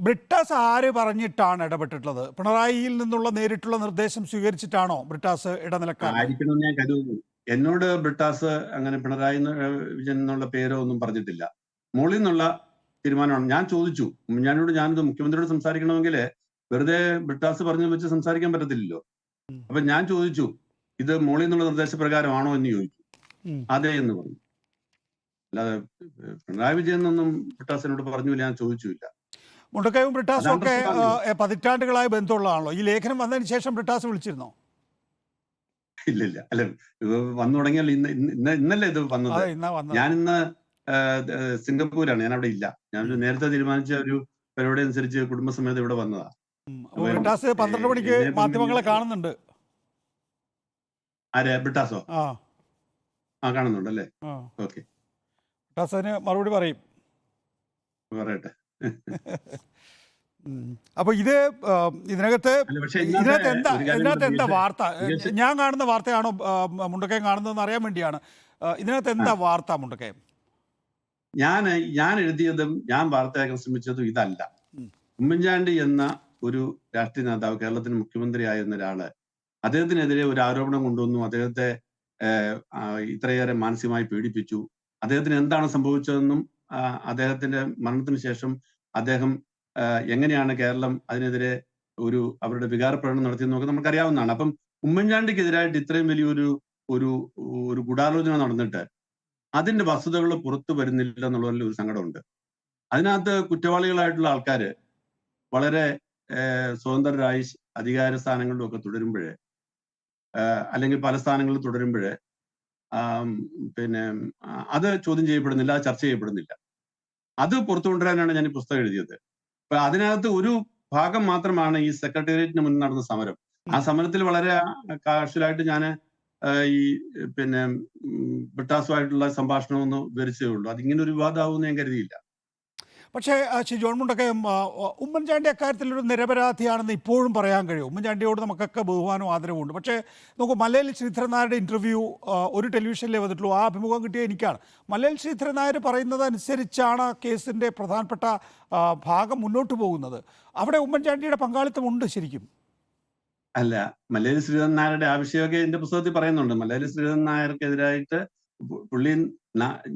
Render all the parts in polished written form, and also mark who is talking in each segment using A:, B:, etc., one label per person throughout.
A: ബ്രിട്ടാസ് ആര് പറഞ്ഞിട്ടാണ് ഇടപെട്ടിട്ടുള്ളത്? പിണറായിയിൽ നിന്നുള്ള നേരിട്ടുള്ള നിർദ്ദേശം സ്വീകരിച്ചിട്ടാണോ ബ്രിട്ടാസ് ഇടനിലക്കാരനായി?
B: ആയിരിക്കണമെന്ന് ഞാൻ കരുതുന്നു. എന്നോട് ബ്രിട്ടാസ് അങ്ങനെ പിണറായി വിജയൻ എന്നുള്ള പേരോ ഒന്നും പറഞ്ഞിട്ടില്ല. മോളിൽ നിന്നുള്ള തീരുമാനമാണ്. ഞാൻ ചോദിച്ചു, ഞാനിത് മുഖ്യമന്ത്രിയോട് സംസാരിക്കണമെങ്കിൽ വെറുതെ ബ്രിട്ടാസ് പറഞ്ഞു വെച്ച് സംസാരിക്കാൻ പറ്റത്തില്ലല്ലോ. അപ്പൊ ഞാൻ ചോദിച്ചു, ഇത് മോളിൽ നിന്നുള്ള നിർദ്ദേശപ്രകാരമാണോ എന്ന് ചോദിച്ചു. അതെ എന്ന് പറഞ്ഞു. അല്ലാതെ പിണറായി വിജയൻ എന്നൊന്നും ബ്രിട്ടാസ് എന്നോട് പറഞ്ഞില്ല, ഞാൻ ചോദിച്ചില്ല.
A: മുണ്ടക്കയും ബ്രിട്ടാസും ഒക്കെ പതിറ്റാണ്ടുകളായ ബന്ധമുള്ളതാണല്ലോ. ഈ ലേഖനം വന്നതിന് ശേഷം ബ്രിട്ടാസ് വിളിച്ചിരുന്നോ?
B: ഇല്ലില്ല. അല്ല, വന്നു തുടങ്ങിയല്ലോ. ഇന്നല്ലേ ഇത് വന്നത്. ഞാനിന്ന് സിംഗപ്പൂരാണ്, ഞാൻ അവിടെ ഇല്ല. ഞാനൊരു നേരത്തെ തീരുമാനിച്ച ഒരു പരിപാടി അനുസരിച്ച് കുടുംബസമേതം ഇവിടെ വന്നതാ.
A: ബ്രിട്ടാസ് 12 മണിക്ക് മാധ്യമങ്ങളെ കാണുന്നുണ്ട്.
B: ആരെ? ബ്രിട്ടാസോ? കാണുന്നുണ്ടല്ലേ? ഓക്കെ,
A: ബ്രിട്ടാസിന് മറുപടി പറയും.
B: പറയട്ടെ.
A: അപ്പൊ ഇതിനകത്ത് എന്താ വാർത്ത? ഞാൻ കാണുന്ന വാർത്തയാണോ മുണ്ടക്കയം കാണുന്നതെന്ന് അറിയാൻ വേണ്ടിയാണ്. ഇതിനകത്ത് എന്താ വാർത്ത മുണ്ടക്കയം?
B: ഞാൻ എഴുതിയതും ഞാൻ വാർത്തയാക്കാൻ ശ്രമിച്ചതും ഇതല്ല. ഉമ്മൻചാണ്ടി എന്ന ഒരു രാഷ്ട്രീയ നേതാവ്, കേരളത്തിന് മുഖ്യമന്ത്രിയായിരുന്ന ഒരാള്, അദ്ദേഹത്തിനെതിരെ ഒരു ആരോപണം കൊണ്ടുവന്നു. അദ്ദേഹത്തെ ഇത്രയേറെ മാനസികമായി പീഡിപ്പിച്ചു. അദ്ദേഹത്തിന് എന്താണ് സംഭവിച്ചതെന്നും അദ്ദേഹത്തിന്റെ മരണത്തിന് ശേഷം അദ്ദേഹം എങ്ങനെയാണ് കേരളം അതിനെതിരെ അവരുടെ വികാരപ്രകടനം നടത്തിയെന്നൊക്കെ നമുക്കറിയാവുന്നതാണ്. അപ്പം ഉമ്മൻചാണ്ടിക്കെതിരായിട്ട് ഇത്രയും വലിയൊരു ഒരു ഗൂഢാലോചന നടന്നിട്ട് അതിന്റെ വസ്തുതകൾ പുറത്തു വരുന്നില്ല എന്നുള്ളതിൽ ഒരു സങ്കടമുണ്ട്. അതിനകത്ത് കുറ്റവാളികളായിട്ടുള്ള ആൾക്കാര് വളരെ സ്വതന്ത്രരായി അധികാര സ്ഥാനങ്ങളിലും ഒക്കെ തുടരുമ്പോഴേ, അല്ലെങ്കിൽ പല സ്ഥാനങ്ങളിൽ തുടരുമ്പോഴേ പിന്നെ അത് ചോദ്യം ചെയ്യപ്പെടുന്നില്ല, അത് ചർച്ച ചെയ്യപ്പെടുന്നില്ല. അത് പുറത്തു കൊണ്ടുവരാനാണ് ഞാൻ ഈ പുസ്തകം എഴുതിയത്. അപ്പൊ അതിനകത്ത് ഒരു ഭാഗം മാത്രമാണ് ഈ സെക്രട്ടേറിയറ്റിന് മുന്നിൽ നടന്ന സമരം. ആ സമരത്തിൽ വളരെ കാഷ്വലായിട്ട് ഞാൻ ഈ ബ്രിട്ടാസുമായിട്ടുള്ള സംഭാഷണം ഒന്ന് വിവരിച്ചേ ഉള്ളൂ. അതിങ്ങനെ ഒരു വിവാദമാവുമെന്ന് ഞാൻ കരുതിയില്ല.
A: പക്ഷേ ശ്രീ ജോൺ മുണ്ടക്കയം, ഉമ്മൻചാണ്ടി അക്കാര്യത്തിലൊരു നിരപരാധിയാണെന്ന് ഇപ്പോഴും പറയാൻ കഴിയും. ഉമ്മൻചാണ്ടിയോട് നമുക്കൊക്കെ ബഹുമാനവും ആദരവും ഉണ്ട്. പക്ഷേ നമുക്ക് മല്ലയിൽ ശ്രീധരൻ നായരുടെ ഇൻ്റർവ്യൂ ഒരു ടെലിവിഷനിലേ വന്നിട്ടുള്ളൂ. ആ അഭിമുഖം കിട്ടിയ എനിക്കാണ്. മല്ലയിൽ ശ്രീധരൻ നായർ പറയുന്നത് അനുസരിച്ചാണ് കേസിൻ്റെ പ്രധാനപ്പെട്ട ഭാഗം മുന്നോട്ട് പോകുന്നത്. അവിടെ ഉമ്മൻചാണ്ടിയുടെ പങ്കാളിത്തമുണ്ട് ശരിക്കും?
B: അല്ല, മല്ലയിൽ ശ്രീധരൻ നായരുടെ ആവശ്യമൊക്കെ എന്റെ പുസ്തകത്തിൽ പറയുന്നുണ്ട്. മല്ലയിൽ ശ്രീധരൻ നായർക്കെതിരായിട്ട് പുള്ളി,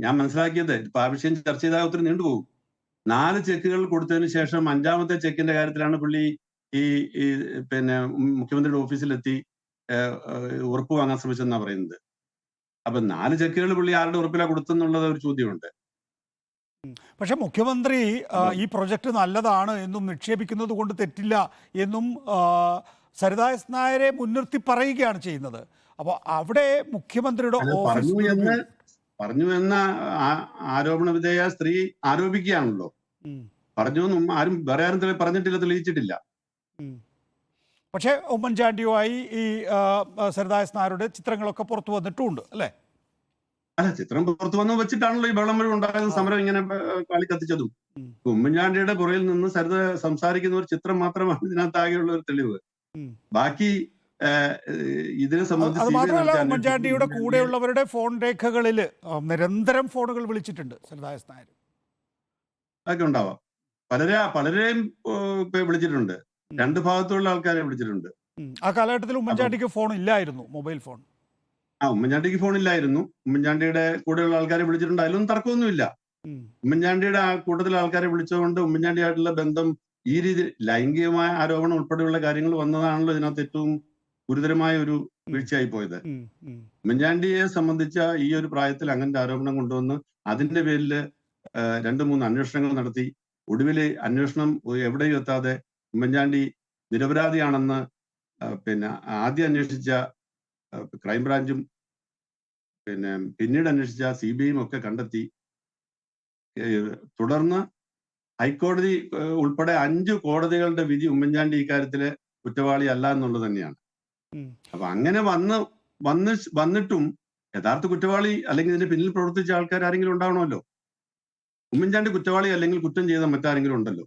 B: ഞാൻ മനസ്സിലാക്കിയത്, ഇപ്പൊ ആ വിഷയം ചർച്ച ചെയ്താൽ ഒത്തിരി നീണ്ടുപോകും. 4 ചെക്കുകൾ കൊടുത്തതിന് ശേഷം 5ാമത്തെ ചെക്കിന്റെ കാര്യത്തിലാണ് പുള്ളി ഈ മുഖ്യമന്ത്രിയുടെ ഓഫീസിലെത്തി ഉറപ്പ് വാങ്ങാൻ ശ്രമിച്ചെന്നാ പറയുന്നത്. അപ്പൊ 4 ചെക്കുകൾ പുള്ളി ആരുടെ ഉറപ്പിലാണ് കൊടുത്തെന്നുള്ളത് ഒരു ചോദ്യമുണ്ട്.
A: പക്ഷെ മുഖ്യമന്ത്രി ഈ പ്രൊജക്ട് നല്ലതാണ് എന്നും നിക്ഷേപിക്കുന്നത് കൊണ്ട് തെറ്റില്ല എന്നും സരിതാ എസ് നായരെ മുൻനിർത്തി പറയുകയാണ് ചെയ്യുന്നത്. അപ്പോൾ അവിടെ മുഖ്യമന്ത്രിയുടെ
B: പറഞ്ഞു എന്ന ആരോപണ വിധേയ സ്ത്രീ ആരോപിക്കുകയാണല്ലോ. പറഞ്ഞു എന്നും വേറെ ആരും പറഞ്ഞിട്ടില്ല, തെളിയിച്ചിട്ടില്ല.
A: പക്ഷേ ഉമ്മൻചാണ്ടിയുമായി ഈ സരിതാ എസ് നായരുടെ ചിത്രങ്ങളൊക്കെ പുറത്തു വന്നിട്ടുണ്ട് അല്ലേ?
B: അല്ല, ചിത്രം പുറത്തു വന്ന് വെച്ചിട്ടാണല്ലോ ഈ വെള്ളം വഴി ഉണ്ടാകുന്ന സമരം ഇങ്ങനെ കാളി കത്തിച്ചതും. ഉമ്മൻചാണ്ടിയുടെ പുറയിൽ നിന്ന് സരിത സംസാരിക്കുന്ന ഒരു ചിത്രം മാത്രമാണ് ഇതിനകത്താകെയുള്ള ഒരു തെളിവ്. ബാക്കി ഇതിനെ സംബന്ധിച്ച്
A: ഉമ്മൻചാണ്ടിയുടെ കൂടെയുള്ളവരുടെ ഫോൺ രേഖകളിൽ നിരന്തരം ഫോണുകൾ വിളിച്ചിട്ടുണ്ട് സരിതാ എസ് നായർ.
B: അതൊക്കെ ഉണ്ടാവാം. പലരെയും വിളിച്ചിട്ടുണ്ട്. 2 ഭാഗത്തുള്ള ആൾക്കാരെ വിളിച്ചിട്ടുണ്ട്.
A: ആ കാലഘട്ടത്തിൽ ഉമ്മൻചാണ്ടിക്ക് ഫോൺ ഇല്ലായിരുന്നു, മൊബൈൽ ഫോൺ.
B: ഉമ്മൻചാണ്ടിക്ക് ഫോൺ ഇല്ലായിരുന്നു. ഉമ്മൻചാണ്ടിയുടെ കൂടെയുള്ള ആൾക്കാരെ വിളിച്ചിട്ടുണ്ട്. അതിലൊന്നും തർക്കമൊന്നുമില്ല. ഉമ്മൻചാണ്ടിയുടെ ആ കൂട്ടത്തിലെ ആൾക്കാരെ വിളിച്ചുകൊണ്ട് ഉമ്മൻചാണ്ടിയായിട്ടുള്ള ബന്ധം ഈ രീതി ലൈംഗികമായ ആരോപണം ഉൾപ്പെടെയുള്ള കാര്യങ്ങൾ വന്നതാണല്ലോ ഇതിനകത്ത് ഏറ്റവും ഗുരുതരമായ ഒരു വീഴ്ചയായി പോയത്. ഉമ്മൻചാണ്ടിയെ സംബന്ധിച്ച ഈ ഒരു പ്രായത്തിൽ അങ്ങനത്തെ ആരോപണം കൊണ്ടുവന്ന് അതിന്റെ പേരിൽ 2-3 അന്വേഷണങ്ങൾ നടത്തി ഒടുവിൽ അന്വേഷണം എവിടെയും എത്താതെ ഉമ്മൻചാണ്ടി നിരപരാധിയാണെന്ന് ആദ്യം അന്വേഷിച്ച ക്രൈംബ്രാഞ്ചും പിന്നീട് അന്വേഷിച്ച CBIയും ഒക്കെ കണ്ടെത്തി. തുടർന്ന് ഹൈക്കോടതി ഉൾപ്പെടെ 5 കോടതികളുടെ വിധി ഉമ്മൻചാണ്ടി ഇക്കാര്യത്തില് കുറ്റവാളി അല്ല എന്നുള്ളത് തന്നെയാണ്. അപ്പൊ അങ്ങനെ വന്നിട്ടും യഥാർത്ഥ കുറ്റവാളി അല്ലെങ്കിൽ ഇതിന്റെ പിന്നിൽ പ്രവർത്തിച്ച ആൾക്കാർ ആരെങ്കിലും ഉണ്ടാവണമല്ലോ. ഉമ്മൻചാണ്ടി കുറ്റവാളി അല്ലെങ്കിൽ കുറ്റം ചെയ്ത മറ്റാരെങ്കിലും ഉണ്ടല്ലോ.